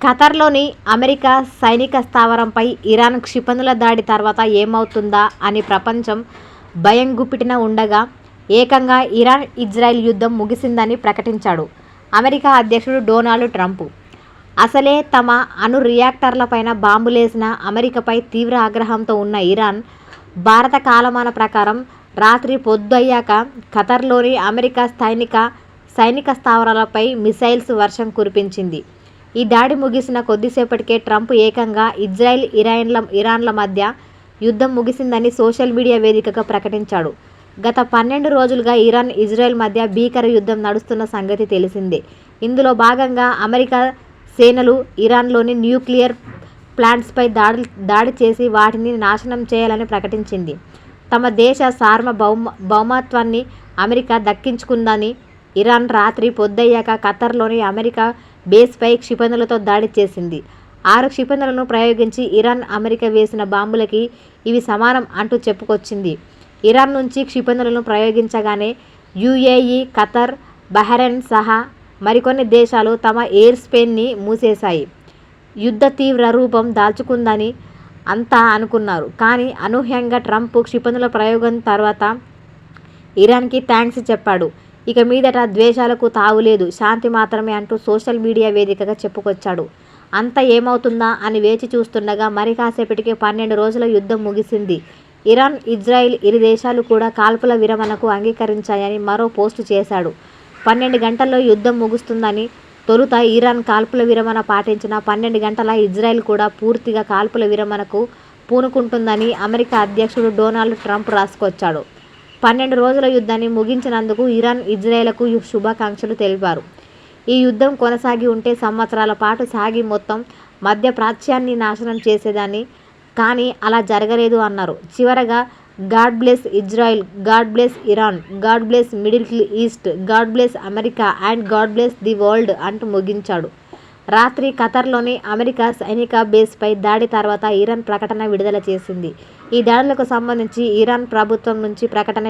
ఖతర్లోని America సైనిక స్థావరంపై Iran క్షిపణుల దాడి తర్వాత ఏమవుతుందా అని ప్రపంచం భయంగుప్పిటిన ఉండగా ఏకంగా ఇరాన్ ఇజ్రాయెల్ యుద్ధం ముగిసిందని ప్రకటించాడు అమెరికా అధ్యక్షుడు డొనాల్డ్ ట్రంప్. అసలే తమ అణు రియాక్టర్లపైన బాంబులేసిన అమెరికాపై తీవ్ర ఆగ్రహంతో ఉన్న ఇరాన్ భారత కాలమాన ప్రకారం రాత్రి పొద్దయ్యాక ఖతర్లోని అమెరికా సైనిక స్థావరాలపై మిసైల్స్ వర్షం కురిపించింది. ఈ దాడి ముగిసిన కొద్దిసేపటికే ట్రంప్ ఏకంగా ఇజ్రాయెల్ ఇరాన్ల మధ్య యుద్ధం ముగిసిందని సోషల్ మీడియా వేదికగా ప్రకటించాడు. గత 12 రోజులుగా ఇరాన్ ఇజ్రాయెల్ మధ్య భీకర యుద్ధం నడుస్తున్న సంగతి తెలిసిందే. ఇందులో భాగంగా అమెరికా సేనలు ఇరాన్లోని న్యూక్లియర్ ప్లాంట్స్పై దాడి చేసి వాటిని నాశనం చేయాలని ప్రకటించింది. తమ దేశ సార్వభౌమత్వాన్ని అమెరికా దక్కించుకుందని ఇరాన్ రాత్రి పొద్దయ్యాక ఖతర్లోని అమెరికా బేస్పై క్షిపణులతో దాడి చేసింది. 6 క్షిపణులను ప్రయోగించి ఇరాన్ అమెరికా వేసిన బాంబులకి ఇవి సమానం అంటూ చెప్పుకొచ్చింది. ఇరాన్ నుంచి క్షిపణులను ప్రయోగించగానే యుఏఈ, ఖతర్, బహ్రెయిన్ సహా మరికొన్ని దేశాలు తమ ఎయిర్ స్పేస్ని మూసేశాయి. యుద్ధ తీవ్ర రూపం దాల్చుకుందని అంతా అనుకున్నారు. కానీ అనూహ్యంగా ట్రంప్ క్షిపణుల ప్రయోగం తర్వాత ఇరాన్కి థ్యాంక్స్ చెప్పాడు. ఇక మీదట ద్వేషాలకు తావులేదు, శాంతి మాత్రమే అంటూ సోషల్ మీడియా వేదికగా చెప్పుకొచ్చాడు. అంతా ఏమవుతుందా అని వేచి చూస్తుండగా మరి కాసేపటికి 12 రోజుల యుద్ధం ముగిసింది. ఇరాన్, ఇజ్రాయెల్ ఇరు దేశాలు కూడా కాల్పుల విరమణకు అంగీకరించాయని మరో పోస్టు చేశాడు. 12 గంటల్లో యుద్ధం ముగుస్తుందని తొలుత ఇరాన్ కాల్పుల విరమణ పాటించిన 12 గంటల ఇజ్రాయెల్ కూడా పూర్తిగా కాల్పుల విరమణకు పూనుకుంటుందని అమెరికా అధ్యక్షుడు డొనాల్డ్ ట్రంప్ రాసుకొచ్చాడు. 12 రోజుల యుద్ధాన్ని ముగించినందుకు ఇరాన్, ఇజ్రాయెల్కు శుభాకాంక్షలు తెలిపారు. ఈ యుద్ధం కొనసాగి ఉంటే సంవత్సరాల పాటు సాగి మొత్తం మధ్య ప్రాచ్యాన్ని నాశనం చేసేదాన్ని. కానీ అలా జరగలేదు అన్నారు. చివరగా God bless Israel, God bless Iran, God bless middle east, God bless America and God bless the world అంటూ ముగించాడు. రాత్రి ఖతర్లోని అమెరికా సైనిక బేస్పై దాడి తర్వాత ఇరాన్ ప్రకటన విడుదల చేసింది. ఈ దాడులకు సంబంధించి ఇరాన్ ప్రభుత్వం నుంచి ప్రకటన